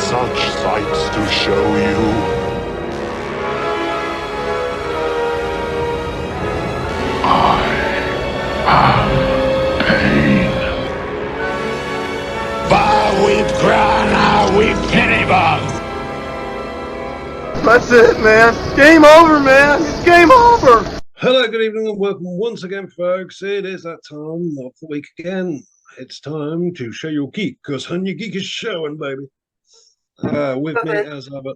such sights to show you. I have pain. Far we've grown, now we pity bug. That's it, man. Game over, man. It's game over. Hello, good evening, and welcome once again, folks. It is that time of the week again. It's time to show your geek, because your geek is showing, baby. With me as ever.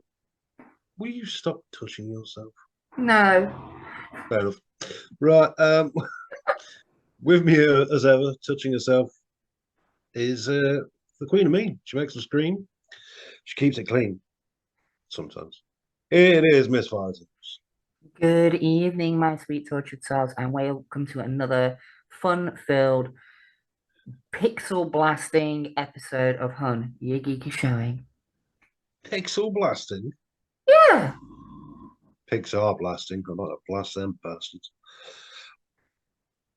Will you stop touching yourself? No. Fair enough. Right. With me as ever, touching herself, is the Queen of Mean. She makes us scream. She keeps it clean. Sometimes. It is Miss Fires. Good evening, my sweet tortured souls, and welcome to another fun-filled, pixel-blasting episode of Hun, Your Geek is Showing. Pixel blasting? Yeah. Pixar blasting. I might blast them bastards.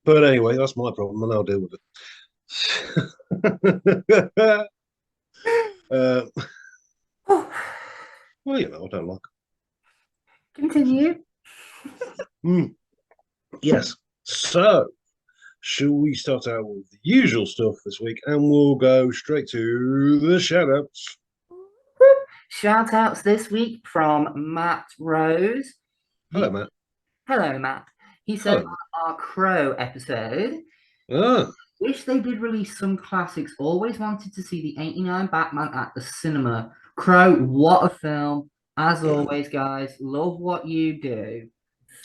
But anyway, that's my problem, and I'll deal with it. Well, you know, I don't like it. Continue. Yes. So, shall we start out with the usual stuff this week, and we'll go straight to the shout-outs. Shout-outs this week from Matt Rose. Hello, Matt. Hello, Matt. He said Hello. our Crow episode, wish they did release some classics. Always wanted to see the 89 Batman at the cinema. Crow, what a film. As always, guys, love what you do.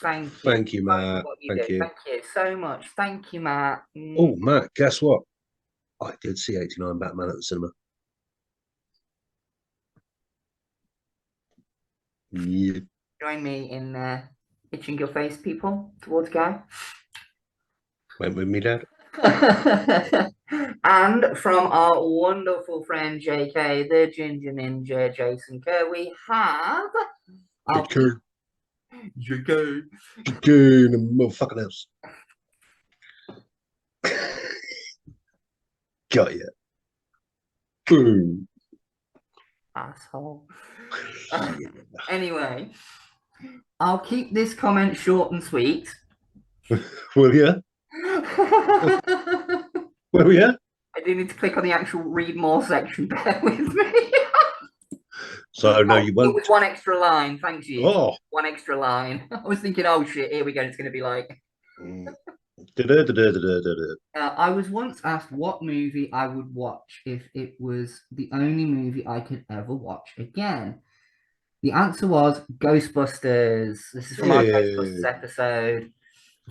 Thank you. Thank you, Matt. Thank you. Thank you so much. Thank you, Matt. Oh, Matt, guess what? I did see 89 Batman at the cinema. Yeah. Join me in itching your face, people, towards Guy. Went with me, Dad. And from our wonderful friend JK, the Ginger Ninja, Jason Kerr, we have JK. JK in the motherfucking house. Got you. Boom. asshole. Anyway, I'll keep this comment short and sweet. Will you? Will you? I do need to click on the actual read more section. Bear with me. So, no, you won't. It was one extra line. Thank you. Oh. One extra line. I was thinking, oh shit, here we go. It's going to be like. I was once asked what movie I would watch if it was the only movie I could ever watch again. The answer was Ghostbusters. This is from our Ghostbusters episode.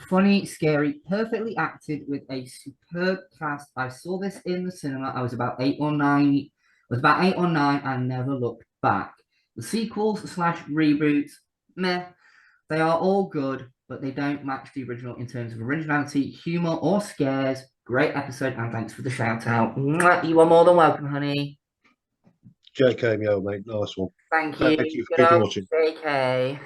Funny, scary, perfectly acted with a superb cast. I saw this in the cinema. I was about 8 or 9. And never looked back. The sequels / reboots, meh. They are all good, but they don't match the original in terms of originality, humor, or scares. Great episode, and thanks for the shout out. You are more than welcome, honey. JK, yo, mate, nice one. Thank you. Thank you for keeping watching. JK.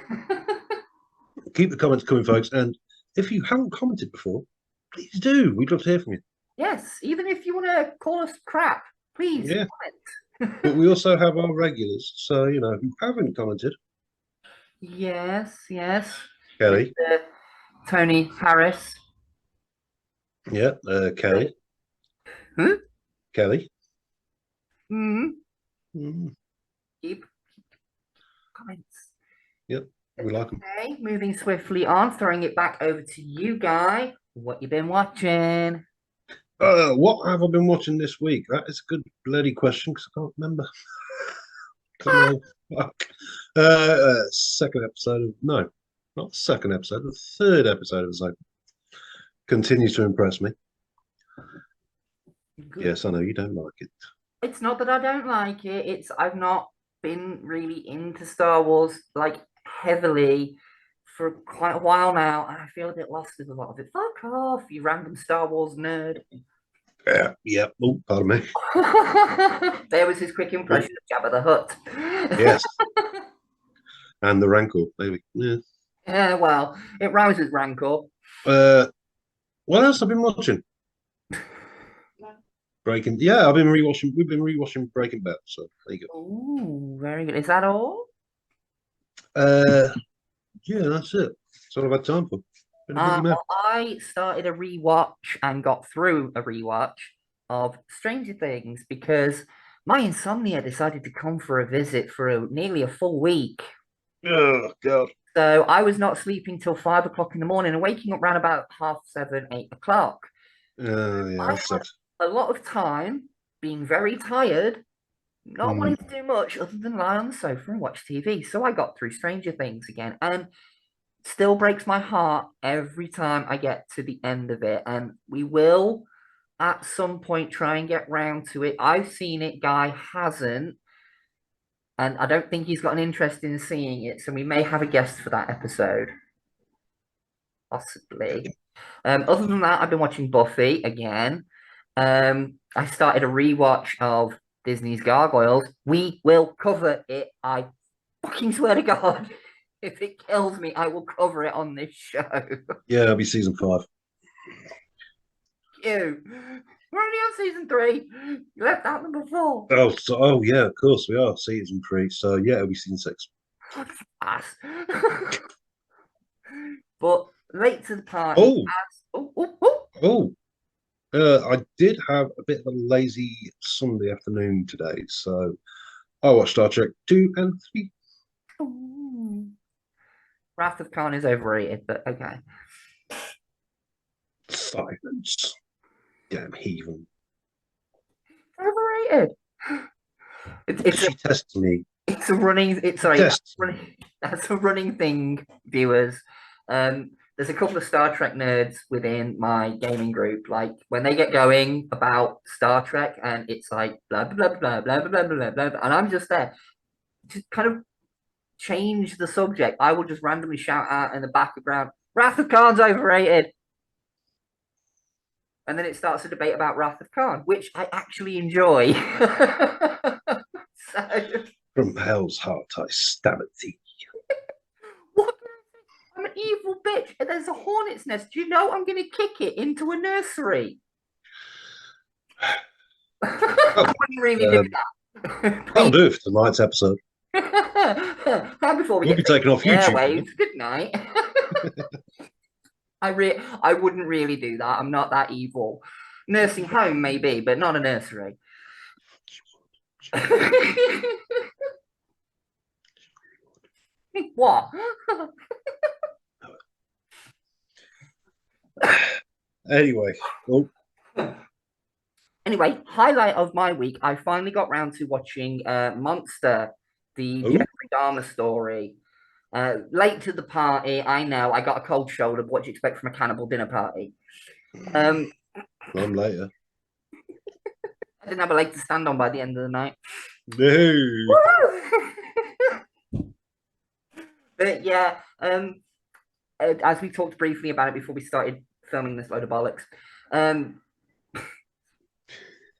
Keep the comments coming, folks. And if you haven't commented before, please do. We'd love to hear from you. Yes, even if you want to call us crap, please comment. But we also have our regulars, so, you know, who haven't commented. Yes. Kelly. Tony Harris. Yeah, Kelly. Huh? Kelly. Keep comments. Yep, we like them. Okay, moving swiftly on, throwing it back over to you, Guy. What you been watching? What have I been watching this week? That is a good bloody question because I can't remember. Second episode of not the second episode, the third episode of the cycle continues to impress me. Good. Yes, I know you don't like it. It's not that I don't like it. It's I've not been really into Star Wars like heavily for quite a while now, and I feel a bit lost with a lot of it. Fuck off, you random Star Wars nerd. Yeah. Oh, pardon me. There was his quick impression of Jabba the Hutt. Yes. And the Rancor, maybe. Yeah. Yeah, well, it rouses rancor. What else have I been watching? Breaking. Yeah, I've been rewatching. We've been rewatching Breaking Bad. So there you Oh, very good. Is that all? go. Yeah, that's it. That's all I've had time for. Been a busy man. Well, I started a rewatch and got through a rewatch of Stranger Things because my insomnia decided to come for a visit for nearly a full week. Oh God. So I was not sleeping till 5 o'clock in the morning and waking up around about 7:30, 8 o'clock. Yeah, I that had sucks. a lot of time being very tired, not Mm. wanting to do much other than lie on the sofa and watch TV. So I got through Stranger Things again. And still breaks my heart every time I get to the end of it. And we will at some point try and get round to it. I've seen it, Guy hasn't, and I don't think he's got an interest in seeing it. So we may have a guest for that episode, possibly. Other than that, I've been watching Buffy again. I started a rewatch of Disney's Gargoyles. We will cover it. I fucking swear to God. If it kills me, I will cover it on this show. Yeah, it'll be season 5. You. We're only on season 3. You left out number 4. Oh yeah, of course we are season 3. So yeah, it'll be season 6. Ass. But late to the party. Oh, Oh, oh, oh. oh. I did have a bit of a lazy Sunday afternoon today, so I watched Star Trek 2 and 3. Ooh. Wrath of Khan is overrated, but okay. Silence. Damn heathen. Overrated. It's She tests me. it's a running. It's sorry. Tests. That's a running thing, viewers. There's a couple of Star Trek nerds within my gaming group. Like when they get going about Star Trek, and it's like blah blah blah blah blah blah blah blah, blah, and I'm just there, just kind of change the subject. I will just randomly shout out in the background, "Wrath of Khan's overrated," and then it starts a debate about Wrath of Khan, which I actually enjoy. So, From hell's heart, I stab at thee. what? I'm an evil bitch, and there's a hornet's nest. Do you know I'm going to kick it into a nursery? I wouldn't really do that. That'll do it for tonight's episode. Now before we We'll get be taken off YouTube. airwaves, good night. I wouldn't really do that. I'm not that evil. Nursing home maybe, but not a nursery. What? Anyway, oh, Anyway, highlight of my week, I finally got round to watching Monster, the Ooh. Jeffrey Dahmer story. Late to the party, I know, I got a cold shoulder, but what do you expect from a cannibal dinner party? I'm later. I didn't have a leg to stand on by the end of the night. No. But yeah, as we talked briefly about it before we started filming this load of bollocks,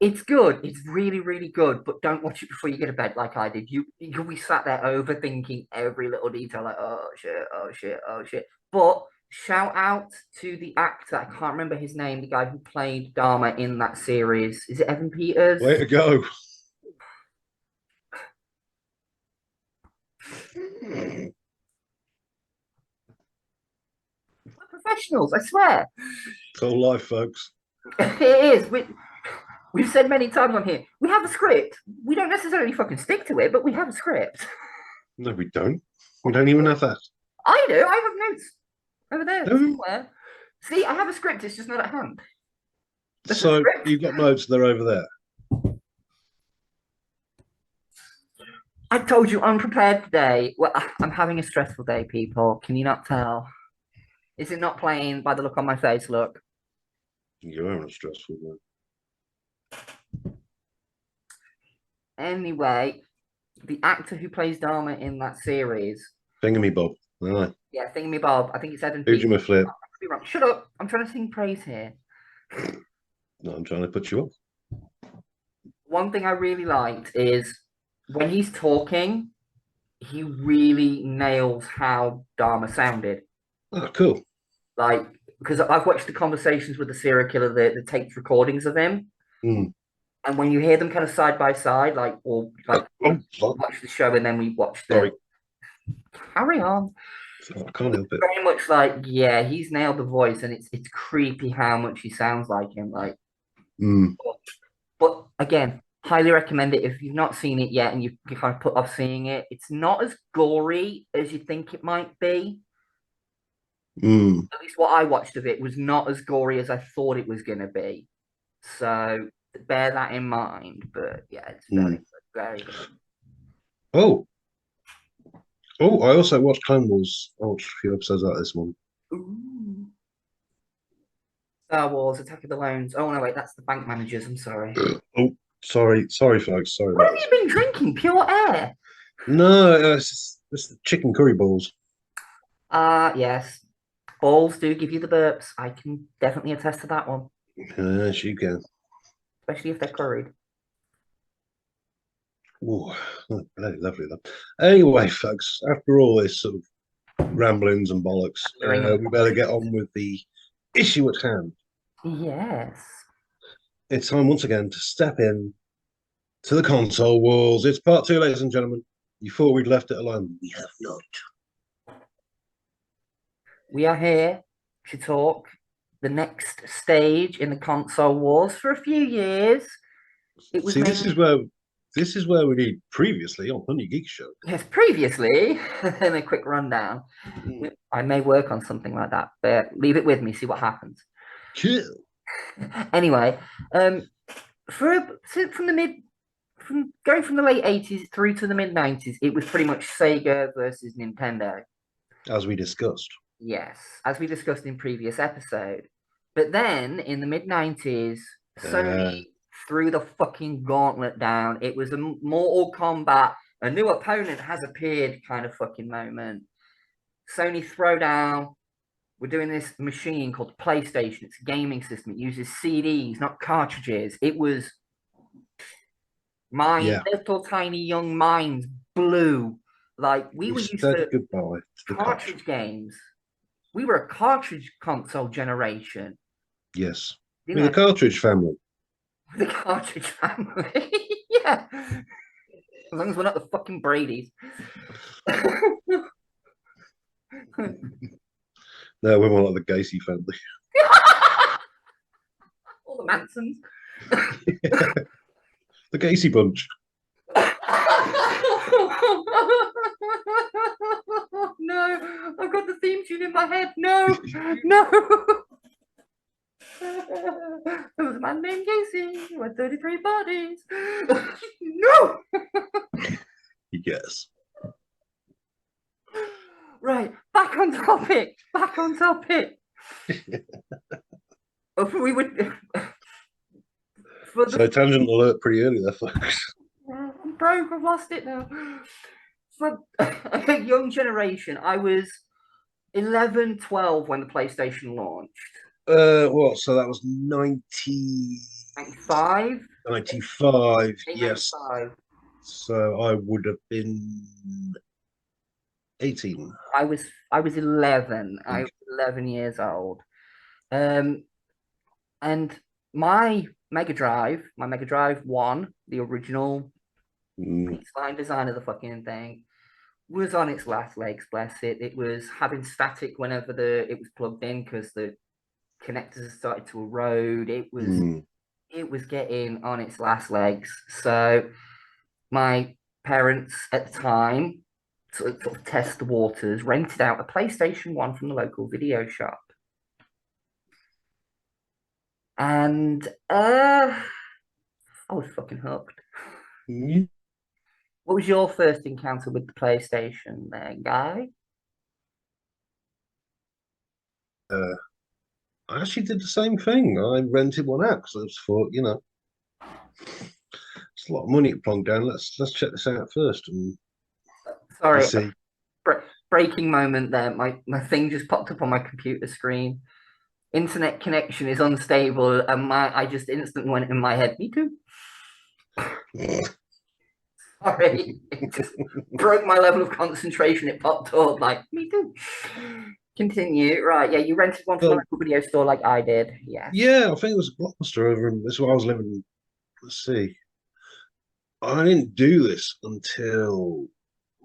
it's good. It's really, really good. But don't watch it before you get to bed, like I did. You'll be sat there overthinking every little detail, like oh shit, oh shit, oh shit. But shout out to the actor. I can't remember his name. The guy who played Dharma in that series. Is it Evan Peters? Way to go. We're professionals, I swear. It's all life, folks. It is. We've said many times on here, we have a script. We don't necessarily fucking stick to it, but we have a script. No, we don't. We don't even have that. I do. I have notes over there No. somewhere. See, I have a script. It's just not at hand. There's a So script. you've got notes, they're over there. I told you I'm prepared today. Well, I'm having a stressful day, people. Can you not tell? Is it not playing by the look on my face? Look. You're having a stressful one. Anyway, the actor who plays Dharma in that series. Finger me, Bob. Aye. Yeah, Thingamy Bob. I think it's Evan Who'd you Peters. flip? Be wrong. Shut up. I'm trying to sing praise here. No, I'm trying to put you off. One thing I really liked is when he's talking, he really nails how Dharma sounded. Oh, cool. Like, because I've watched the conversations with the serial killer that takes recordings of him. Mm. And when you hear them kind of side by side, like Oh, fuck. watch the show and then we watch Sorry. the carry on. I can't help it. Very much like, yeah, he's nailed the voice, and it's creepy how much he sounds like him. Like, Mm, but again, highly recommend it if you've not seen it yet and you kind of put off seeing it. It's not as gory as you think it might be. mm, At least what I watched of it was not as gory as I thought it was going to be. So bear that in mind. But yeah, it's very mm. good, very good. Oh, I also watched Clone Wars. I watched a few episodes out this morning. Ooh. Star Wars: Attack of the Clones. Oh no, wait, that's the bank managers. I'm sorry. Oh, sorry, folks. Sorry What about have this. you been drinking? Pure air. No, it's the chicken curry balls. Yes. Balls do give you the burps. I can definitely attest to that one, Yes, you can. especially if they're curried. Oh, bloody lovely though. Anyway, folks, after all this sort of ramblings and bollocks, we better get on with the issue at hand. Yes. It's time once again to step in to the console wars. It's part two, ladies and gentlemen. You thought we'd left it alone. We have not. We are here to talk the next stage in the console wars for a few years. It was See, this is where we need previously on Honey Geek Show. yes, previously, in a quick rundown. Mm. I may work on something like that, but leave it with me, see what happens. Chill. Anyway, from going from the late 80s through to the mid 90s, it was pretty much Sega versus Nintendo. As we discussed. Yes, as we discussed in previous episode. But then in the mid 90s, Sony threw the fucking gauntlet down. It was a Mortal Kombat, a new opponent has appeared kind of fucking moment. Sony throw down. We're doing this machine called PlayStation. It's a gaming system. It uses CDs, not cartridges. It was my little tiny young minds blew. Like we were used to goodbye to the cartridge games. We were a cartridge console generation. Yes. We're the cartridge family. The cartridge family. Yeah. As long as we're not the fucking Brady's. No, we're more like the Gacy family. All the Mansons. The Gacy bunch. No, I've got the theme tune in my head. No. There was a man named Casey who had 33 bodies. No. Yes. Right, back on topic. We would. So tangent alert pretty early there, folks. I'm broke. I've lost it now. For a young generation, I was 11, 12 when the PlayStation launched. What? So that was 95? 95. Yes. 95. So I would have been 18. I was 11. I was Okay. 11 years old. And my Mega Drive 1, the original baseline design of the fucking thing, was on its last legs, bless it. It was having static whenever it was plugged in because the connectors started to erode. It was getting on its last legs. So my parents at the time, sort of test the waters, rented out a PlayStation 1 from the local video shop. And I was fucking hooked. What was your first encounter with the PlayStation there, Guy? I actually did the same thing. I rented one out because I just thought, it's a lot of money to plonk down. Let's check this out first. And Sorry, see. Breaking moment there. My thing just popped up on my computer screen. Internet connection is unstable, and I just instantly went in my head. Me too. Sorry, it just broke my level of concentration. It popped up like me too. Continue. Right, yeah, you rented one from a local video store like I did. Yeah. Yeah, I think it was a Blockbuster over in this is where I was living let's see. I didn't do this until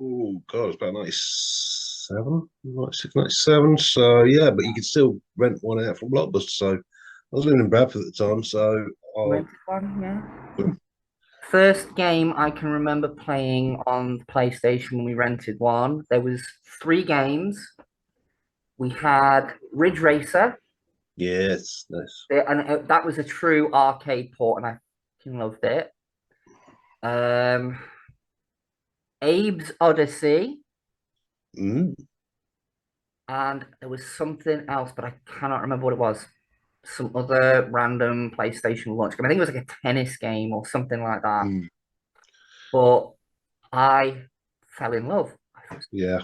oh god, it's about 97, 96, 97. So yeah, but you could still rent one out from Blockbuster. So I was living in Bradford at the time, so I Rented one, yeah. First game I can remember playing on the PlayStation when we rented one. There was three games. We had Ridge Racer, yes, nice. and that was a true arcade port, and I fucking loved it. Um, Abe's Odyssey, Mm. and there was something else, but I cannot remember what it was. Some other random PlayStation launch game. I think it was like a tennis game or something like that. Mm. But I fell in love. Yeah,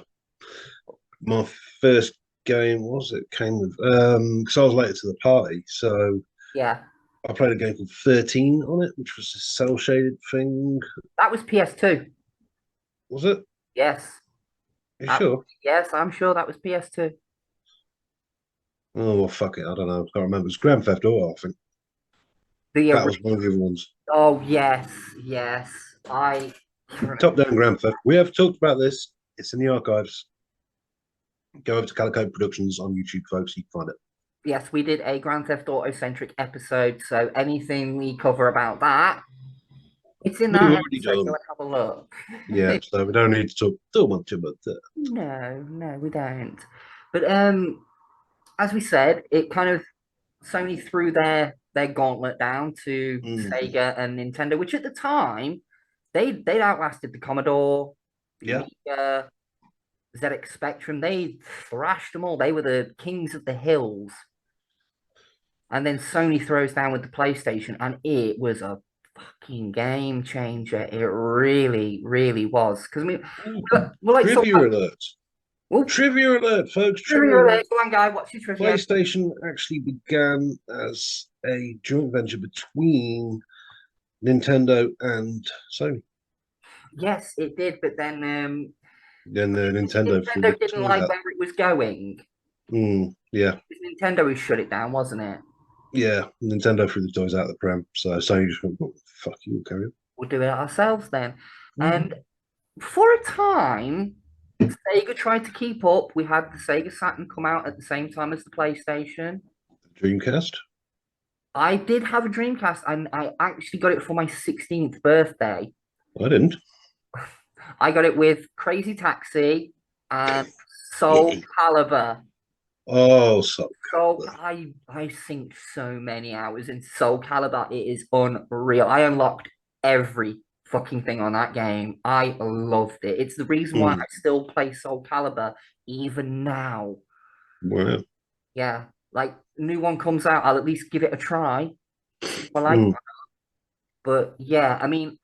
my first game was it came with because I was later to the party, so Yeah, I played a game called 13 on it, which was a cell shaded thing. that was PS2. Was it? Yes, You that, sure? yes, I'm sure that was PS2. Oh well, fuck it, I don't know. I can't remember. It was Grand Theft Auto, I think. The That was one of the other ones. oh yes, yes. I Top down Grand Theft. We have talked about this. It's in the archives. Go over to Calico Productions on YouTube, folks. You can find it. yes, we did a Grand Theft Auto centric episode. So anything we cover about that, it's in We've that already episode. done. Go and have a look. Yeah, so we don't need to talk too much about that. No, no, we don't. But as we said, it kind of Sony threw their gauntlet down to Mm. Sega and Nintendo, which at the time they'd outlasted the Commodore, the Yeah. Amiga, ZX Spectrum. They thrashed them all. They were the kings of the hills. And then Sony throws down with the PlayStation, and it was a fucking game changer. It really, really was. Because I mean, Ooh, we're like so. trivia alert. Oh, Trivia alert, folks. trivia Trivia alert. alert. Go on, guy. What's your trivia? PlayStation actually began as a joint venture between Nintendo and Sony. Yes, it did. But then Then the Nintendo threw Nintendo the didn't toys like out. where it was going. Yeah, Nintendo who shut it down, wasn't it? yeah. Nintendo threw the toys out of the pram. So Sony just went, oh, fuck you, carry on. We'll do it ourselves then. Mm. And for a time, Sega tried to keep up. We had the Sega Saturn come out at the same time as the PlayStation. Dreamcast? I did have a Dreamcast, and I actually got it for my 16th birthday. I didn't. I got it with Crazy Taxi and Soul Calibur. Oh, so I sink so many hours in Soul Calibur. It is unreal. I unlocked every fucking thing on that game. I loved it. It's the reason why I still play Soul Calibur even now. wow. Yeah, like new one comes out, I'll at least give it a try. I like, but yeah, I mean,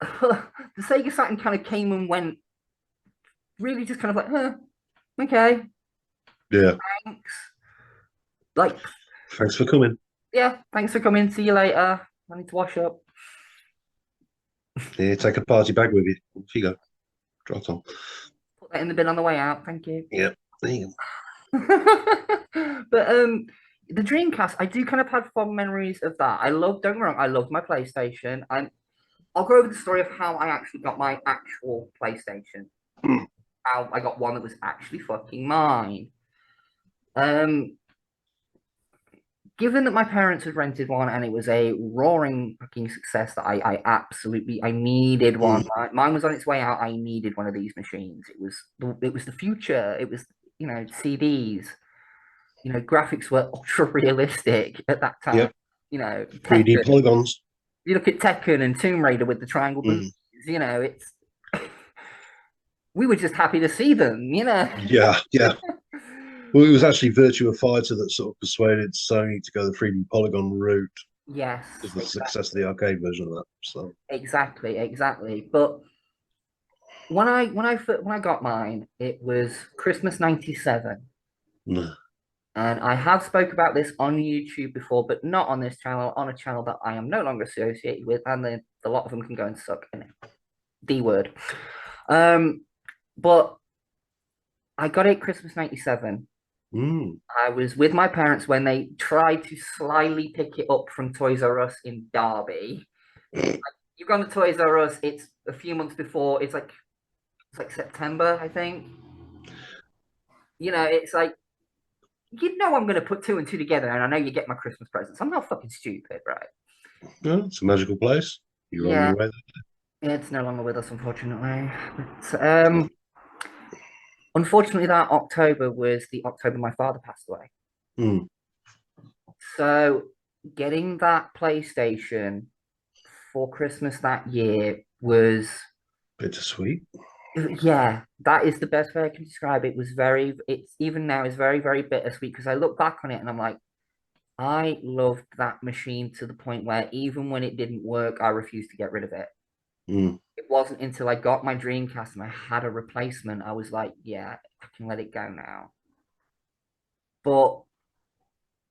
the Sega Saturn kind of came and went, really just kind of like, okay, Yeah. thanks. Like, Thanks for coming. yeah, thanks for coming. See you later. I need to wash up. Yeah, take a party bag with you. Off you go. Drop on. Put that in the bin on the way out. Thank you. Yeah. There you go. But the Dreamcast, I do kind of have fond memories of that. Don't get me wrong, I loved my PlayStation. I'll go over the story of how I actually got my actual PlayStation. How I got one that was actually fucking mine. Given that my parents had rented one and it was a roaring fucking success that I absolutely I needed one. Mine was on its way out. I needed one of these machines. It was the future. It was, CDs. Graphics were ultra realistic at that time. Yep. 3D Tekken. polygons. You look at Tekken and Tomb Raider with the triangle boots. It's we were just happy to see them. Yeah, yeah. Well, it was actually Virtua Fighter that sort of persuaded Sony to go the 3D polygon route. Yes. Because of the success of the arcade version of that. So exactly. But when I got mine, it was Christmas '97. And I have spoke about this on YouTube before, but not on this channel, on a channel that I am no longer associated with, and a lot of them can go and suck in it. D word. But I got it Christmas '97. Mm. I was with my parents when they tried to slyly pick it up from Toys R Us in Derby. You've gone to Toys R Us, it's a few months before, it's like September, I think. It's like I'm gonna put two and two together, and I know you get my Christmas presents. I'm not fucking stupid, right? Yeah, it's a magical place. You're on Yeah, your way. it's no longer with us, unfortunately. But, unfortunately, that October was the October my father passed away. Mm. So getting that PlayStation for Christmas that year was, Bittersweet. yeah, that is the best way I can describe it. It's even now is very, very bittersweet because I look back on it and I'm like, I loved that machine to the point where even when it didn't work, I refused to get rid of it. Mm. It wasn't until I got my Dreamcast and I had a replacement, I was like, yeah, I can let it go now. But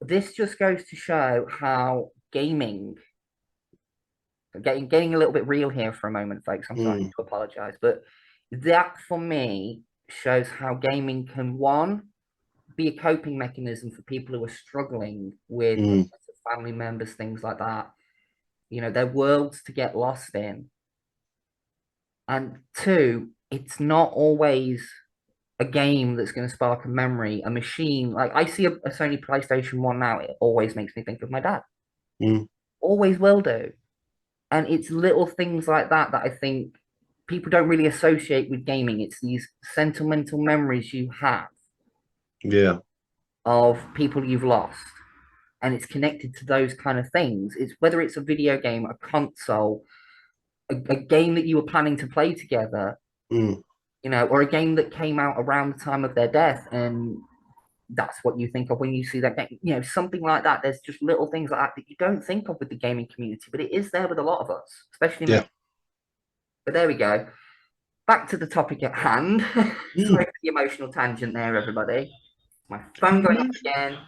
this just goes to show how gaming, getting a little bit real here for a moment, folks. I'm sorry Mm. to apologize, but that for me shows how gaming can, one, be a coping mechanism for people who are struggling with Mm. family members, things like that. Their worlds to get lost in. And two, it's not always a game that's going to spark a memory, a machine. Like I see a Sony PlayStation 1 now, it always makes me think of my dad. Mm. Always will do. And it's little things like that that I think people don't really associate with gaming. It's these sentimental memories you have Yeah. of people you've lost. And it's connected to those kind of things. It's whether it's a video game, a console, a game that you were planning to play together, Mm. or a game that came out around the time of their death, and that's what you think of when you see that game. Something like that. There's just little things like that that you don't think of with the gaming community, but it is there with a lot of us, especially Yeah. me. But there we go. Back to the topic at hand. Sorry Mm. for the emotional tangent there, everybody. My phone going off again.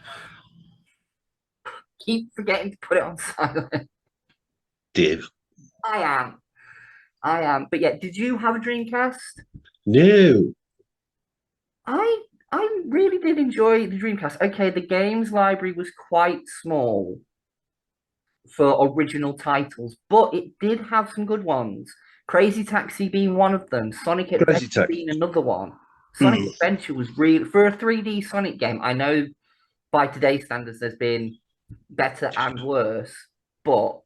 Keep forgetting to put it on silent. Div. I am. I am. But yeah, did you have a Dreamcast? No. I really did enjoy the Dreamcast. Okay, the games library was quite small for original titles, but it did have some good ones. Crazy Taxi being one of them, Sonic Crazy Adventure Taxi. being another one. Sonic Mm. Adventure was really, for a 3D Sonic game. I know by today's standards, there's been better and worse, but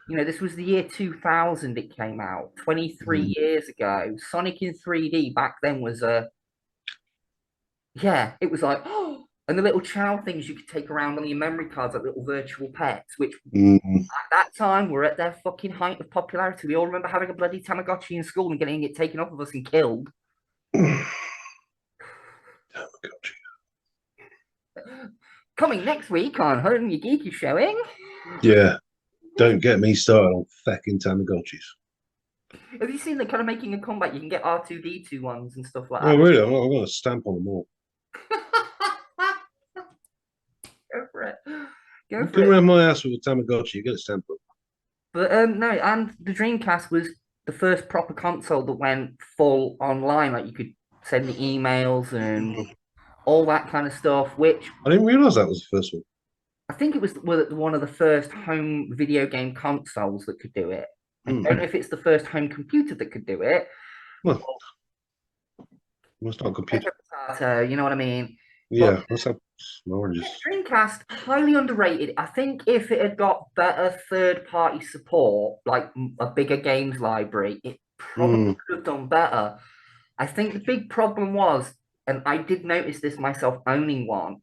this was the year 2000 it came out, 23 Mm. years ago. Sonic in 3D back then was yeah, it was like, oh, and the little chow things you could take around on your memory cards, like little virtual pets, which Mm. at that time were at their fucking height of popularity. We all remember having a bloody Tamagotchi in school and getting it taken off of us and killed. Oh, God. Coming next week on Home Your Geek is showing. Yeah. Don't get me started on fucking Tamagotchis. Have you seen they're kind of making a comeback? You can get R2D2 ones and stuff like Oh, that. really? I'm going to stamp on them all. Go for it. Go You for come it. around my house with a Tamagotchi, you get a stamp on. But no, and the Dreamcast was the first proper console that went full online. Like you could send the emails and all that kind of stuff, which I didn't realise that was the first one. I think it was one of the first home video game consoles that could do it. I Mm. don't know if it's the first home computer that could do it. Well, it's not a computer. Potato, you know what I mean? But Yeah, that's how oranges. Dreamcast, highly underrated. I think if it had got better third-party support, like a bigger games library, it probably Mm. could have done better. I think the big problem was, and I did notice this myself owning one,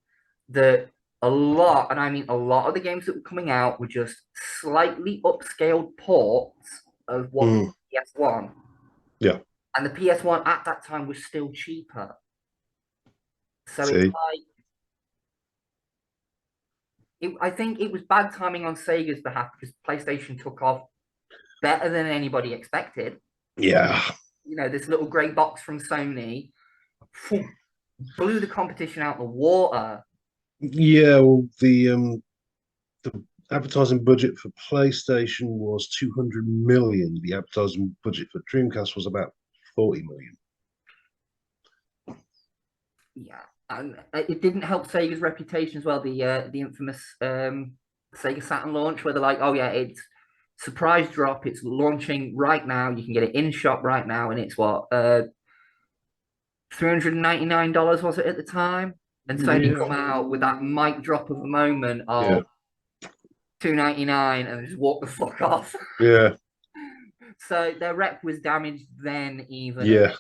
that a lot, and I mean a lot of the games that were coming out were just slightly upscaled ports of what was Mm. PS1. Yeah. And the PS1 at that time was still cheaper. So it's See? like, I think it was bad timing on Sega's behalf because PlayStation took off better than anybody expected. Yeah. This little grey box from Sony blew the competition out the water. Yeah, well, the advertising budget for PlayStation was 200 million. The advertising budget for Dreamcast was about 40 million. Yeah. And it didn't help Sega's reputation as well. The infamous Sega Saturn launch, where they're like, "Oh yeah, it's surprise drop. It's launching right now. You can get it in shop right now, and it's what $399 was it at the time?" And Sony come out with that mic drop of a moment Yeah. of $299 and just walk the fuck off. Yeah. So their rep was damaged then, even. Yeah.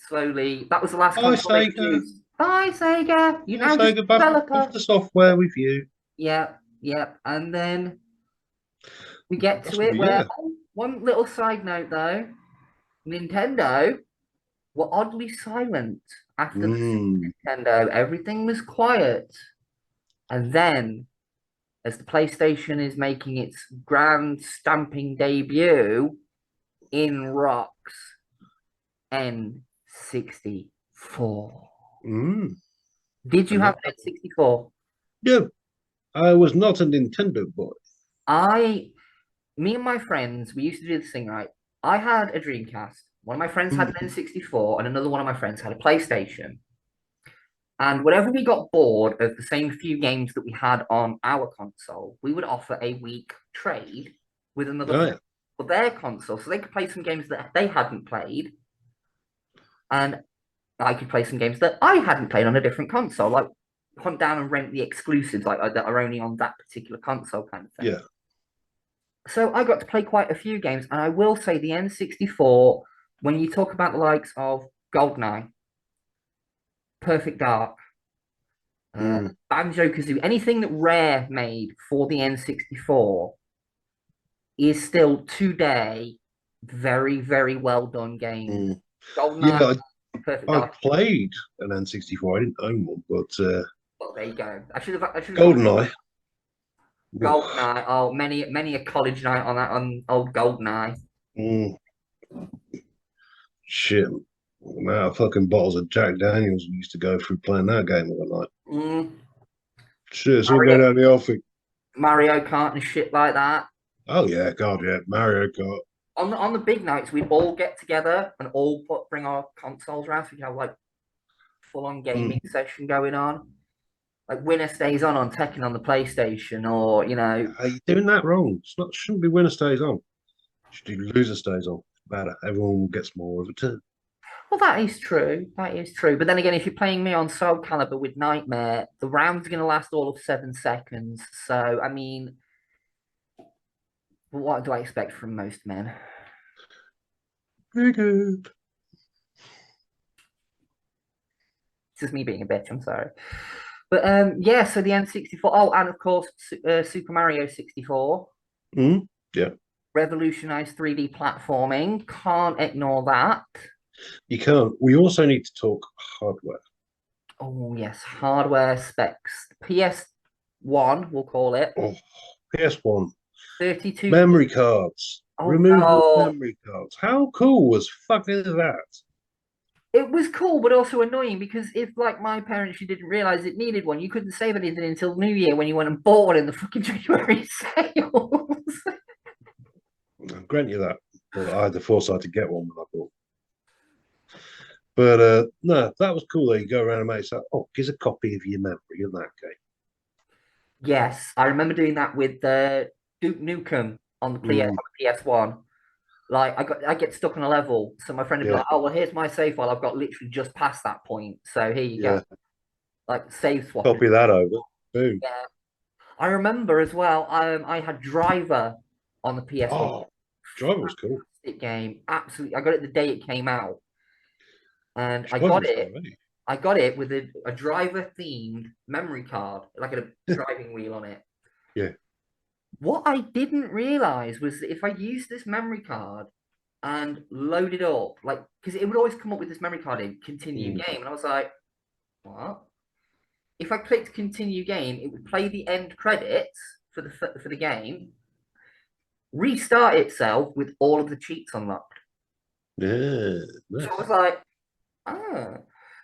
Slowly, that was the last Bye, console they Sega. produced. Bye, Sega. You're Bye, now just Sega. a developer. Off the software with you. Yeah, yeah. And then we get to it Possibly, where, yeah. one little side note though, Nintendo were oddly silent after the Mm. Nintendo. Everything was quiet. And then, as the PlayStation is making its grand stamping debut, in rocks N64. Mm. Did you And have that, an N64? no, I was not a Nintendo boy. Me and my friends, we used to do this thing, right? I had a Dreamcast. One of my friends had an N64, and another one of my friends had a PlayStation. And whenever we got bored of the same few games that we had on our console, we would offer a week trade with another Oh, friend for their console, so they could play some games that they hadn't played, and I could play some games that I hadn't played on a different console, like hunt down and rent the exclusives, like that are only on that particular console, kind of thing. yeah. So I got to play quite a few games, and I will say the N64, when you talk about the likes of GoldenEye, Perfect Dark, Banjo-Kazooie, anything that Rare made for the N64 is still today very, very well done games. GoldenEye, Yeah, Perfect I Dark. played an N64. I didn't own one, but Well, there you go. I should have. GoldenEye. GoldenEye. Oh, many a college night on that on old GoldenEye. Mm, shit. Now fucking bottles of Jack Daniels we used to go through playing that game all night. Mm. Shit, it's all going down the offing. Mario Kart and shit like that. Oh yeah, God, yeah, Mario Kart. On the big nights, we'd all get together and all bring our consoles around, so we could have like full on gaming session going on. Like winner stays on Tekken on the PlayStation, or Are you doing that wrong? It's not. Shouldn't be winner stays on. Should do loser stays on. Better. Everyone gets more of a turn. well, that is true. That is true. But then again, if you're playing me on Soul Calibur with Nightmare, the round's going to last all of 7 seconds. So, I mean, what do I expect from most men? Very good. It's just me being a bitch. I'm sorry. But yeah, so the N64. Oh, and of course, Super Mario 64 Yeah, revolutionized 3D platforming. Can't ignore that. you can't. We also need to talk hardware. Oh, yes, hardware specs. PS1, we'll call it. Oh, PS1 32. memory cards. Oh, Removable no. memory cards. How cool was fucking that? It was cool, but also annoying because if, like my parents, you didn't realize it needed one, you couldn't save anything until New Year when you went and bought one in the fucking January sales. I'll grant you that. But I had the foresight to get one when I bought. But no, that was cool. There you go around and make so. Oh, here's a copy of your memory in that game. Yes, I remember doing that with Duke Nukem on the PS1. Like I get stuck on a level, so my friend would be like, "Oh well, here's my save file. I've got literally just past that point, so here you go." Like save swap. Copy that over. Boom. Yeah, I remember as well. I had Driver on the PS1. Oh, Driver was cool. Game, absolutely. I got it the day it came out, and I Driver got was it. already. I got it with a driver themed memory card, like a driving wheel on it. Yeah. What I didn't realize was that if I used this memory card and loaded up, like, because it would always come up with this memory card in continue game, and I was like, what? If I clicked continue game, it would play the end credits for the game, restart itself with all of the cheats unlocked. Yeah. Nice. So I was like, ah.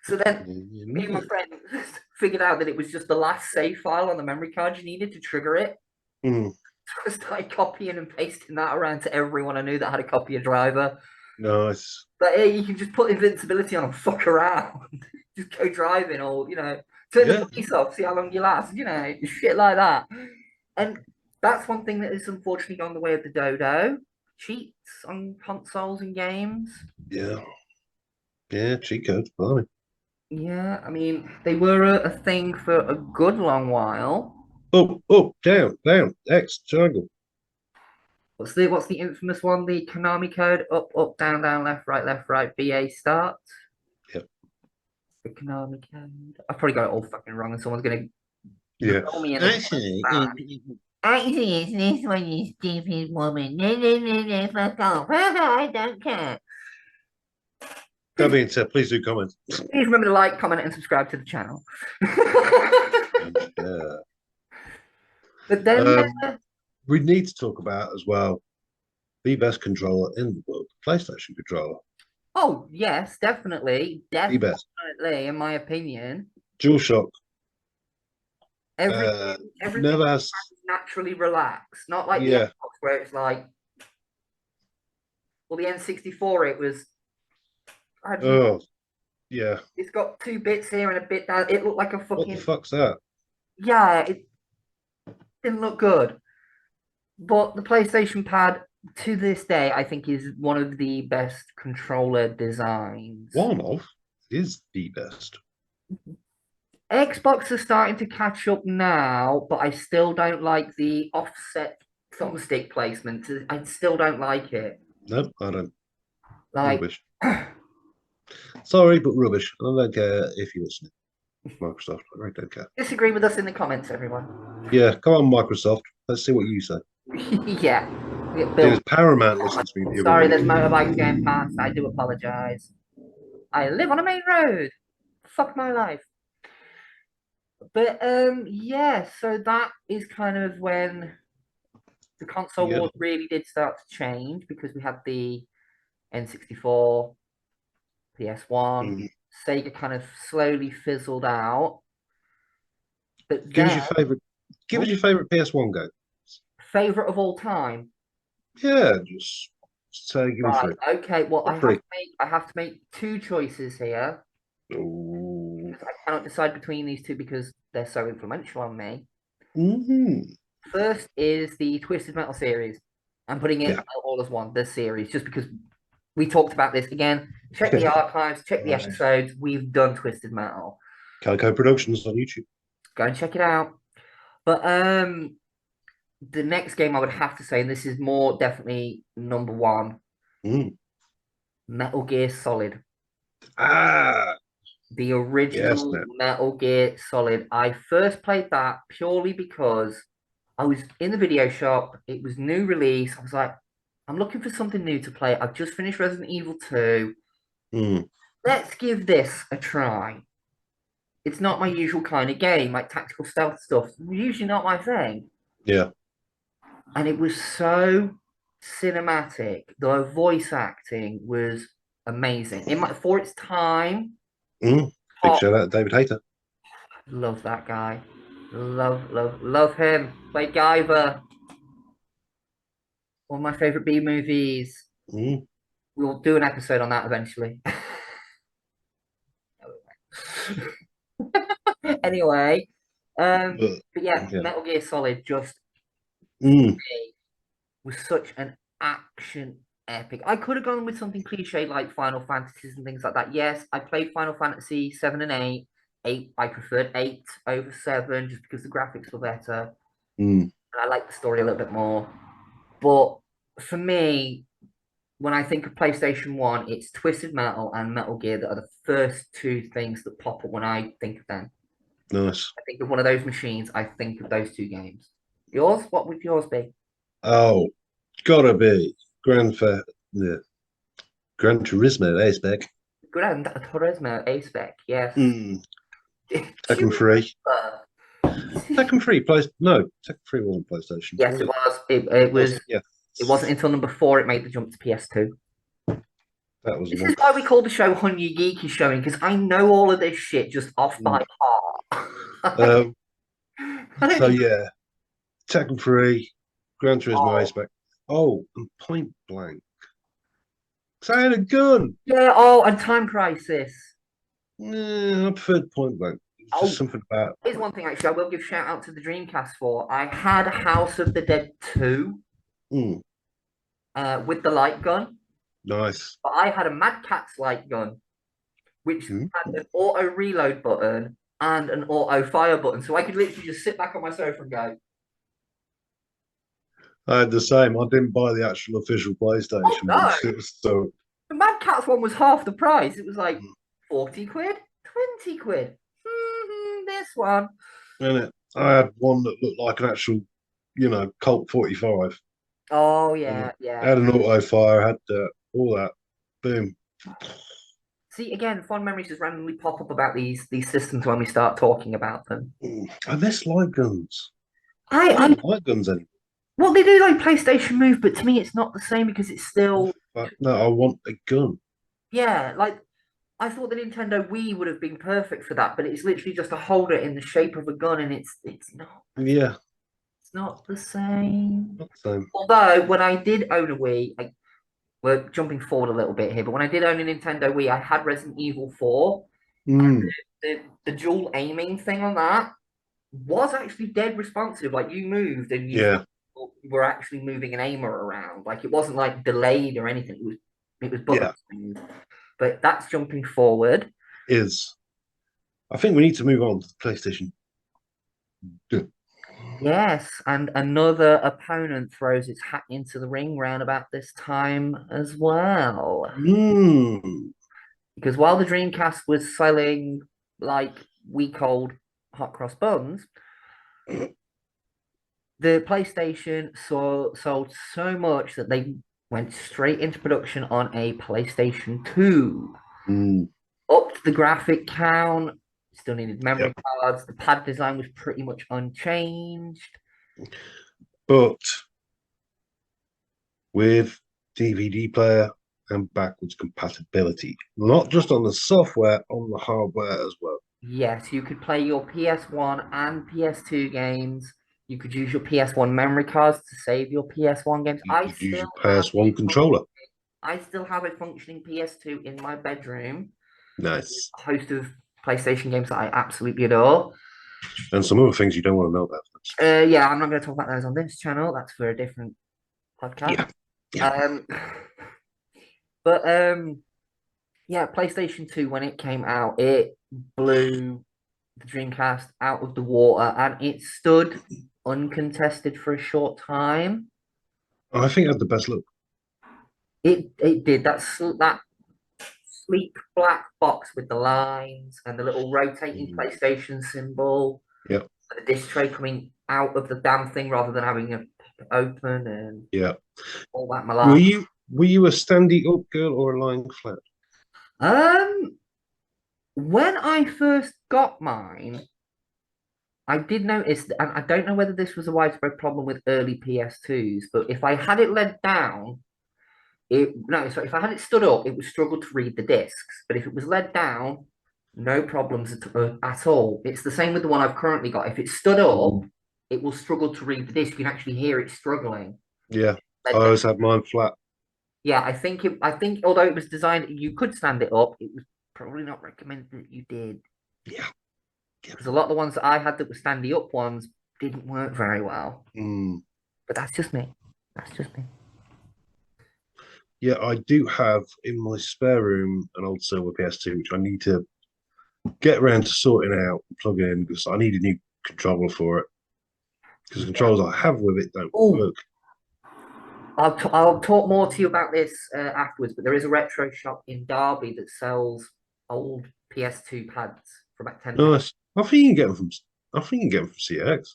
So then me and my friend figured out that it was just the last save file on the memory card you needed to trigger it. So I started copying and pasting that around to everyone I knew that had a copy of Driver. Nice. But hey, you can just put invincibility on and fuck around. just go driving, or turn the police off, see how long you last, shit like that. And that's one thing that is unfortunately gone the way of the dodo. Cheats on consoles and games. Yeah. Yeah, cheat codes, blimey. Yeah, I mean, they were a thing for a good long while. Up, down, X, triangle. What's the infamous one? The Konami code: up, up, down, down, left, right, BA start. Yep. The Konami code. I've probably got it all fucking wrong, and someone's gonna Yeah. grill me in the Actually, it's this one, you stupid woman. No, no, no, no, fuck off. I don't care. That being said, please do comment. Please remember to like, comment, and subscribe to the channel. Yeah. But then, We need to talk about as well the best controller in the world, PlayStation controller. oh yes, definitely, The best. definitely, in my opinion, DualShock. everything Never has. naturally relaxed. Not like the Yeah. Xbox where it's like, well, the N64, it was. Oh, yeah. It's got 2 bits here and a bit down. It looked like a What fucking. the fuck's that? Yeah, it didn't look good. But the PlayStation Pad, to this day, I think is one of the best controller designs. One of is the best. Xbox are starting to catch up now, but I still don't like the offset thumbstick placement. I still don't like it. No, I don't. Like, Rubbish. Sorry, but rubbish. I don't care if you're listening. Microsoft, I really don't care. disagree with us in the comments, everyone. Yeah, come on, Microsoft. Let's see what you say. Yeah. It Bill, was Paramount listening to me the other sorry, week. there's motorbikes going past. I do apologize. I live on a main road. Fuck my life. But yeah, so that is kind of when the console Yeah. wars really did start to change, because we had the N64, PS1, Sega kind of slowly fizzled out. But Give us then, your favorite. Give us your favorite PS1 game. favorite of all time. Yeah, just say give me Right. three. Okay. Well, Top three. I have to make two choices here. Ooh. I cannot decide between these two because they're so influential on me. Mm-hmm. First is the Twisted Metal series. I'm putting it Yeah. all as one, the series, just because we talked about this again. Check the archives, check the episodes. We've done Twisted Metal. Calico Productions on YouTube. Go and check it out. But the next game I would have to say, and this is more definitely number one, Metal Gear Solid. Ah, The original yes, Metal Gear Solid. I first played that purely because I was in the video shop. It was new release. I was like, I'm looking for something new to play. I've just finished Resident Evil 2. Let's give this a try. It's not my usual kind of game, like tactical stealth stuff. Usually not my thing. Yeah. And it was so cinematic. The voice acting was amazing. For its time. Big shout out to David Hayter. Love that guy. Love him. Play Guyver. One of my favorite B movies. We'll do an episode on that eventually. Anyway, but yeah, Metal Gear Solid just was such an action epic. I could have gone with something cliche like Final Fantasies and things like that. Yes, I played Final Fantasy 7 and 8. 8, I preferred 8 over 7 just because the graphics were better. And I like the story a little bit more. But for me, when I think of PlayStation 1, it's Twisted Metal and Metal Gear that are the first two things that pop up when I think of them. Nice. I think of one of those machines, I think of those two games. Yours? What would yours be? Oh, gotta be Gran Turismo A-Spec. Gran Turismo A-Spec, yes. Tekken 3. Tekken 3 Tekken 3 wasn't PlayStation. Yes, it was. It was. Yeah. It wasn't until number 4 it made the jump to PS2. That was this is why we call the show Hunyu Geek is showing, because I know all of this shit just off by heart. So yeah, Tekken 3, Gran Turismo A-Spec. Oh, and Point Blank. Because I had a gun. Yeah. Oh, and Time Crisis. I preferred Point Blank. It's just Oh, something about. here's one thing actually I will give shout out to the Dreamcast for. I had House of the Dead 2 Mm, with the light gun, nice. but I had a Mad Catz light gun, which Mm. had an auto reload button and an auto fire button. So I could literally just sit back on my sofa and go, I had the same. I didn't buy the actual official oh PlayStation no, because it was so. the Mad Catz one was half the price. It was like 40 quid, 20 quid. This one. And I had one that looked like an actual, Colt 45. Oh, And yeah, I yeah. had an auto fire, had all that. Boom. See, again, fond memories just randomly pop up about these systems when we start talking about them. I miss light guns. I I don't like guns anymore. well, they do like PlayStation Move, but to me, it's not the same because it's still, But no, I want a gun. yeah, like I thought the Nintendo Wii would have been perfect for that, but it's literally just a holder in the shape of a gun, and Yeah, it's not the same. not the same. Although when I did own a Wii, we're jumping forward a little bit here, but when I did own a Nintendo Wii, I had Resident Evil 4. Mm, The dual aiming thing on that was actually dead responsive. Like you moved and yeah, were actually moving an aimer around. Like it wasn't like delayed or anything. It was yeah, button. But that's jumping forward. is. I think we need to move on to the PlayStation. Yeah. Yes, and another opponent throws its hat into the ring round about this time as well. Mm, Because while the Dreamcast was selling like week-old hot cross buns, the PlayStation sold so much that they went straight into production on a PlayStation 2. mm, Upped the graphic count, still needed yeah. memory cards. The pad design was pretty much unchanged. But with DVD player and backwards compatibility, not just on the software, on the hardware as well. Yes, you could play your PS1 and PS2 games. You could use your PS1 memory cards to save your PS1 games. You could use your PS1 controller. I still have a functioning PS2 in my bedroom. Nice. A host of PlayStation games that I absolutely adore. And some other things you don't want to know about. Yeah, I'm not going to talk about those on this channel. That's for a different podcast. Yeah. But yeah, PlayStation 2 when it came out, it blew the Dreamcast out of the water and it stood uncontested for a short time. I think it had the best look. It did that sleek black box with the lines and the little rotating PlayStation symbol. Yeah. The disc tray coming out of the damn thing rather than having it open and Yeah. all that Were malarkey. you a standing up girl or a lying flat? When I first got mine, I did notice, and I don't know whether this was a widespread problem with early PS2s, but if I had it led down, if I had it stood up, it would struggle to read the discs. But if it was led down, no problems at all. It's the same with the one I've currently got. If it's stood up, it will struggle to read the disc. You can actually hear it struggling. Yeah. I always had mine flat. Yeah, I think although it was designed, you could stand it up. It was probably not recommended that you did. Yeah. Because a lot of the ones that I had that were standing up ones didn't work very well. Mm. But that's just me. That's just me. Yeah, I do have in my spare room an old silver PS2, which I need to get around to sorting out and plugging in because I need a new controller for it. Because the controllers I have with it don't work. I'll talk more to you about this afterwards, but there is a retro shop in Derby that sells old PS2 pads for about £10. Nice. I think you can get them from. I think you can get them from CX.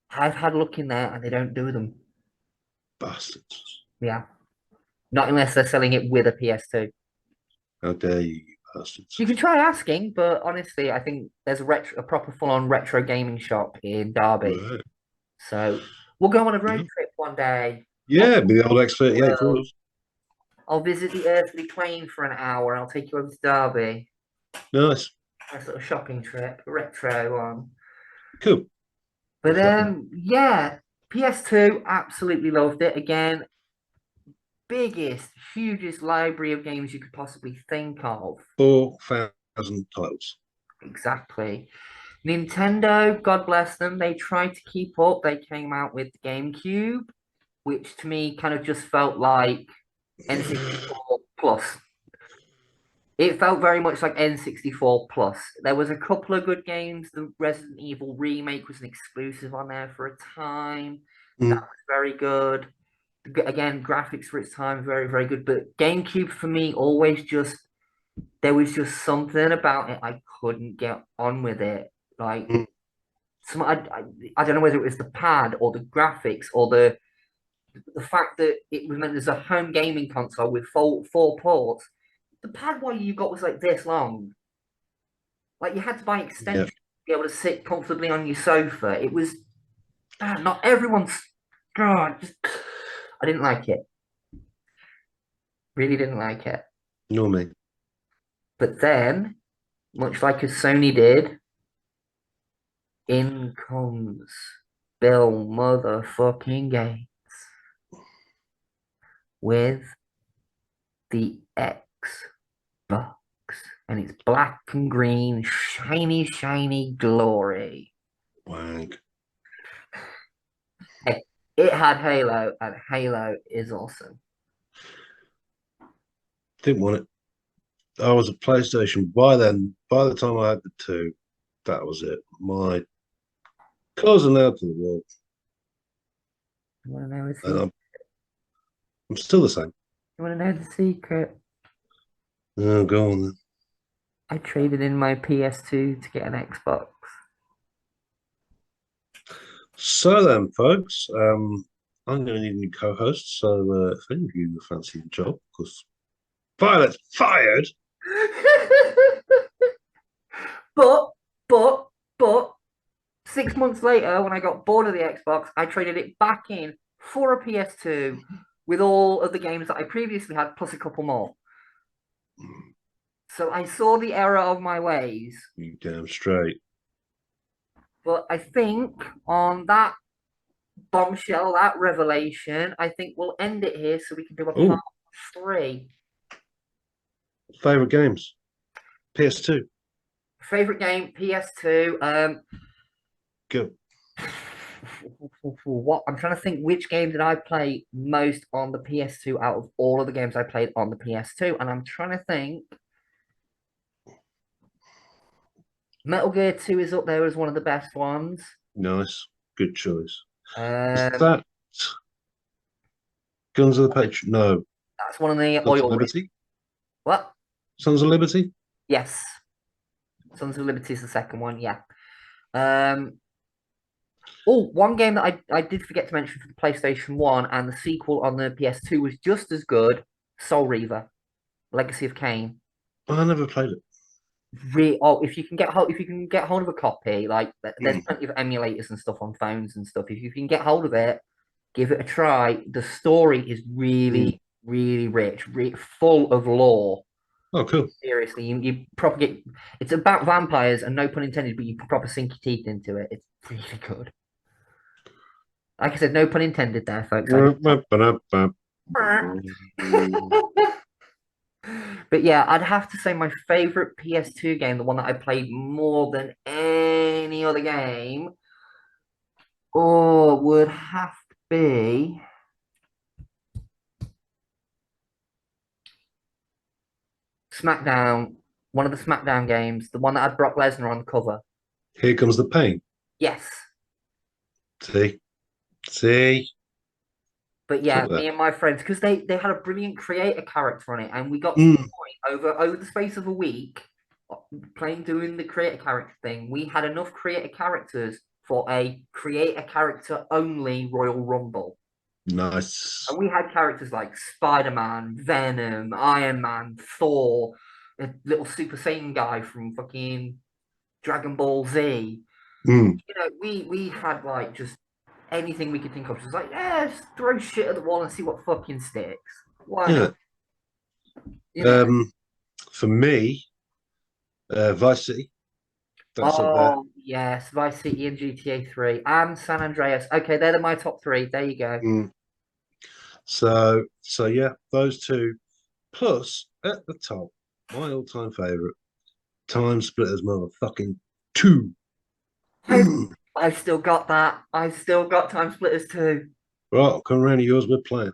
I've had a look in there and they don't do them. Bastards. Yeah. Not unless they're selling it with a PS2. How dare you, bastards. You can try asking, but honestly, I think there's a proper full-on retro gaming shop in Derby. Right. So we'll go on a road trip one day. Yeah, be the old X38 for us. I'll visit the Earthly Twain for an hour and I'll take you over to Derby. Nice. Nice little shopping trip, retro one. Cool. But yeah, PS2, absolutely loved it. Again, biggest, hugest library of games you could possibly think of. 4,000 titles. Exactly. Nintendo, God bless them, they tried to keep up. They came out with the GameCube, which to me kind of just felt like N64 plus. It felt very much like N64 plus. There was a couple of good games. The Resident Evil remake was an exclusive on there for a time. That Mm, was very good. Again, graphics for its time, very, very good. But GameCube for me always just there was just something about it I couldn't get on with it. Like mm, I don't know whether it was the pad or the graphics or the fact that it was meant as a home gaming console with four ports. The pad one you got was like this long. Like you had to buy yeah, extensions to be able to sit comfortably on your sofa. It was not everyone's. God, just I didn't like it. Really didn't like it. nor me. But then, much like as Sony did, in comes Bill motherfucking Gates with the Xbox, and it's black and green, shiny, shiny glory. Wank. It had Halo, and Halo is awesome. Didn't want it. I was a PlayStation by then. By the time I had the two, that was it. My cousin out to the world, You want to know the and secret? I'm still the same. You want to know the secret? Oh, go on then. I traded in my PS2 to get an Xbox. So then, folks, I'm going to need a new co-host. So if any of you fancy the job, because Violet's fired. but, but, but, 6 months later, when I got bored of the Xbox, I traded it back in for a PS2 with all of the games that I previously had, plus a couple more. So I saw the error of my ways. You damn straight. But I think on that bombshell, that revelation, I think we'll end it here so we can do a part Oh, 3. favorite games. PS2. Favorite game, PS2. Go. What I'm trying to think which game did I play most on the PS2 out of all of the games I played on the PS2, and I'm trying to think. Metal Gear 2 is up there as one of the best ones. Nice. Good choice. Is Um, that Guns of the Patriot? No. that's one of the Sons of oil. Liberty? What? Sons of Liberty? Yes. Sons of Liberty is the second one. Yeah. Um. Oh, one game that I did forget to mention for the PlayStation 1 and the sequel on the PS2 was just as good. Soul Reaver, Legacy of Kain. I never played it. If you can get hold of a copy, like there's Mm, plenty of emulators and stuff on phones and stuff. If you can get hold of it, give it a try. The story is mm. really, really rich, full of lore. Oh, cool. Seriously, you proper get. It's about vampires, and no pun intended, but you can proper sink your teeth into it. It's really good. Like I said, no pun intended there, folks. But yeah, I'd have to say my favorite PS2 game, the one that I played more than any other game, would have to be SmackDown, one of the SmackDown games, the one that had Brock Lesnar on the cover. Here comes the pain. Yes. See? See? But yeah, Took that. me and my friends, because they had a brilliant creator character on it, and we got to the Mm, point over the space of a week doing the creator character thing, we had enough creator characters for a creator character only Royal Rumble. nice. And we had characters like Spider-Man, Venom, Iron Man, Thor, a little Super Saiyan guy from fucking Dragon Ball Z. Mm, We had like just anything we could think of. Just like, yeah, just throw shit at the wall and see what fucking sticks. Why yeah. not? You know. For me, Vice City. That's up there. Oh yes, Vice City and GTA 3 and San Andreas. Okay, they're my top 3. There you go. Mm. So yeah, those two. Plus, at the top, my all-time favorite, Time Splitters, motherfucking 2. Hey, I've still got that. I've still got Time Splitters too. Right, come around to yours. We're playing.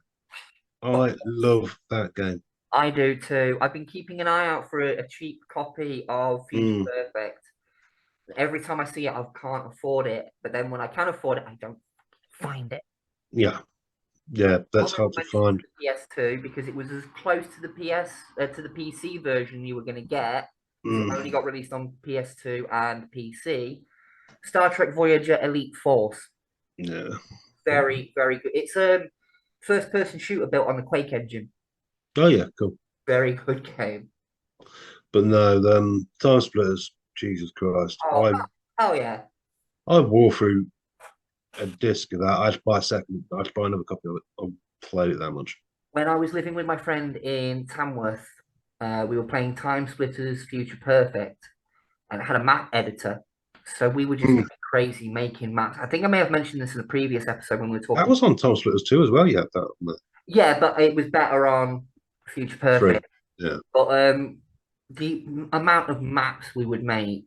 I love that game. I do too. I've been keeping an eye out for a cheap copy of Future Mm, Perfect. Every time I see it, I can't afford it. But then when I can afford it, I don't find it. yeah, yeah, that's Honorable hard to mention to find. the PS2 because it was as close to the to the PC version you were going to get because it Mm, only got released on PS2 and PC. Star Trek Voyager Elite Force, yeah. very very good. It's a first person shooter built on the Quake engine. Oh yeah, cool. Very good game. But no, Time Splitters. Jesus Christ, Oh, hell yeah! I wore through a disc of that. I had to buy a second. I had to buy another copy of it. I played it that much. When I was living with my friend in Tamworth, we were playing Time Splitters Future Perfect, and it had a map editor. So we were just Mm, going crazy making maps. I think I may have mentioned this in a previous episode when we were that talking. was on Time Splitters too, as well. Yeah, that on the Yeah, but it was better on Future 3. Perfect. Yeah. But the amount of maps we would make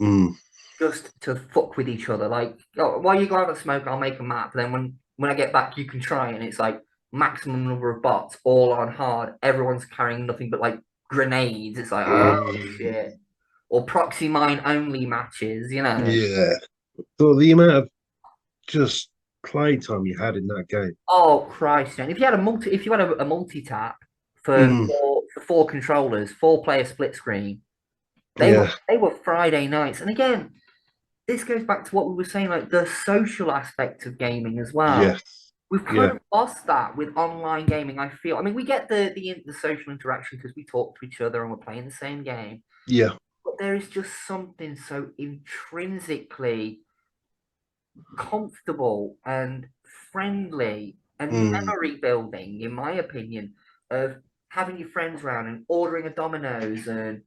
Mm, just to fuck with each other. Like, oh, while you go out and smoke, I'll make a map. Then when I get back, you can try, and it's like maximum number of bots, all on hard. Everyone's carrying nothing but like grenades. It's like, oh shit. Or proxy mine only matches, you know. yeah. So the amount of just playtime you had in that game. Oh Christ! And if you had a multi tap Mm, for four controllers, 4 player split screen, yeah. they were Friday nights. And again, this goes back to what we were saying, like the social aspect of gaming as well. Yes. We've kind Yeah. of lost that with online gaming. I feel. I mean, we get the social interaction because we talk to each other and we're playing the same game. Yeah. But there is just something so intrinsically comfortable and friendly and Mm, memory building, in my opinion, of having your friends around and ordering a Domino's and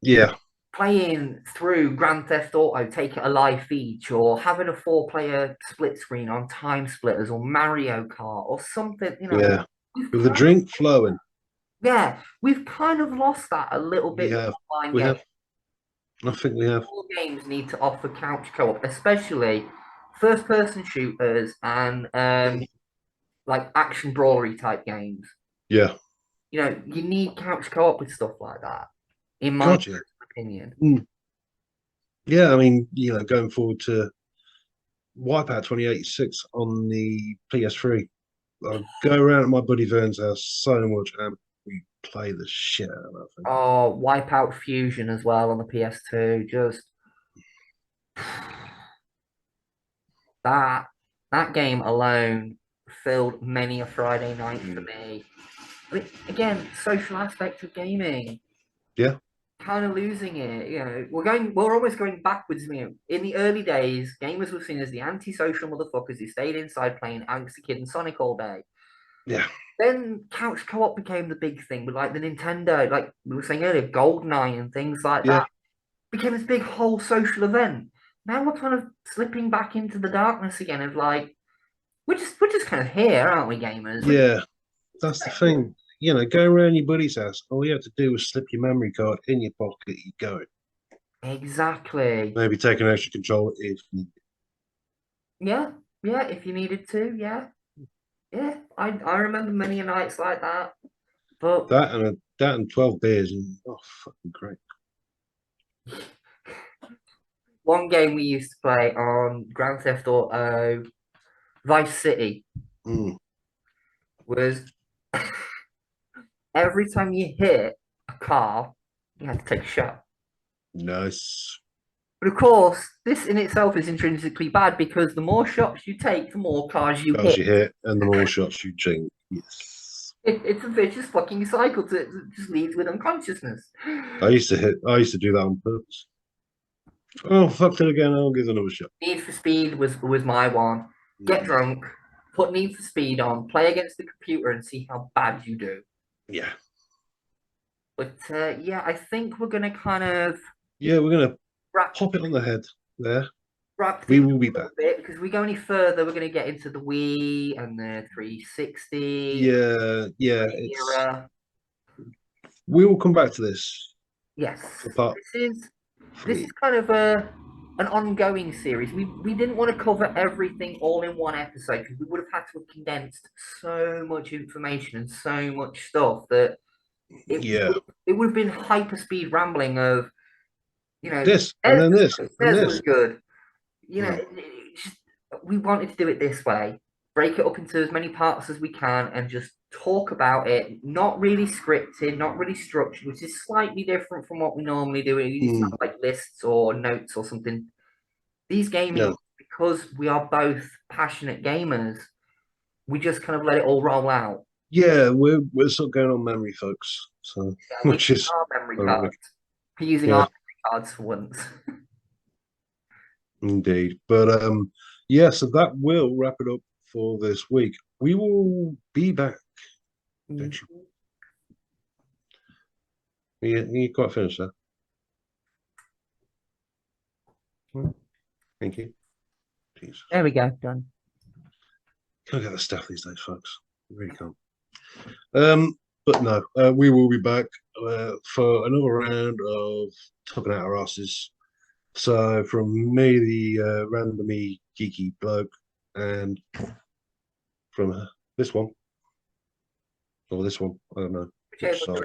yeah. playing through Grand Theft Auto, take it a live each, or having a 4 player split screen on Time Splitters or Mario Kart or something, you know. Yeah. We've With the kind of, drink flowing. yeah, we've kind of lost that a little We bit with have. online We games. have. I think we have. All games need to offer couch co-op, especially first person shooters and like action brawlery type games. Yeah. You know, you need couch co-op with stuff like that, in my God, yeah. opinion. Mm. Yeah, I mean, going forward to Wipeout 2086 on the PS3. I go around at my buddy Vern's house so much and we play the shit out of that thing. Oh, Wipeout Fusion as well on the PS2. Just that that game alone filled many a Friday night for me. But again, social aspect of gaming. Yeah. Kind of losing it. You know, we're almost going backwards. You know, in the early days, gamers were seen as the antisocial motherfuckers who stayed inside playing Angsty Kid and Sonic all day. Yeah. Then couch co-op became the big thing with like the Nintendo, like we were saying earlier, GoldenEye and things like Yeah. that became this big whole social event. Now we're kind of slipping back into the darkness again of like we're just kind of here, aren't we, gamers? Yeah. That's the thing. Go around your buddy's house. All you have to do is slip your memory card in your pocket. You go. Exactly. Maybe take an extra controller if you Yeah, yeah. If you needed to, yeah, yeah. I remember many nights like that. But that and 12 beers and oh fucking great. one game we used to play on Grand Theft Auto Vice City Mm, was every time you hit a car, you had to take a shot. nice. But of course, this in itself is intrinsically bad because the more shots you take, the more cars you Cars hit. you hit and the more shots you drink. Yes. It's a vicious fucking cycle that just leads with unconsciousness. I used to do that on purpose. Oh, fucked it again. I'll give it another shot. Need for Speed was my one. Get Mm, drunk, put Need for Speed on, play against the computer, and see how bad you do. yeah. But yeah, I think we're gonna kind of Yeah, we're gonna wrap pop it on the head there. wrap We things will be up a back. bit because we go any further, we're gonna get into the Wii and the 360 Yeah, yeah. It's era. we will come back to this. Yes. for part This is 3. kind of an ongoing series. We didn't want to cover everything all in one episode because we would have had to have condensed so much information and so much stuff that Yeah. it would have been hyper speed rambling of, you know, This, and then this, and theirs was this. good. You know, Mm. we wanted to do it this way, break it up into as many parts as we can and just talk about it, not really scripted, not really structured, which is slightly different from what we normally do. It's not like lists or notes or something. These gaming, No. because we are both passionate gamers, we just kind of let it all roll out. Yeah, we're sort of going on memory, folks. So, Yeah, which is our memory ironic. cards. We're using our Yeah, memory cards for once. indeed. But yeah, so that will wrap it up for this week. We will be back. Don't you? You quite finished that. Thank you. Jesus. There we go, done. Can't get the stuff these days, folks. You really can't. But no, we will be back for another round of talking out our asses. So from me, the randomly geeky bloke, and from this one or this one, I don't know. Which side.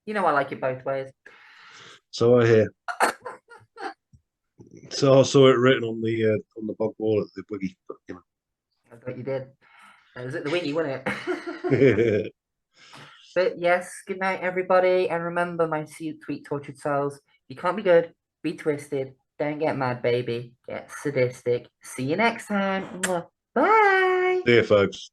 You know I like it both ways. So I hear. So I saw it written on the bog wall at the wiggy, but you know. I thought you did. It was at the wiggy, wasn't it? Yeah. But yes, good night, everybody. And remember, my sweet tortured souls, you can't be good, be twisted. Don't get mad, baby. Get sadistic. See you next time. Mwah. Bye. See you, folks.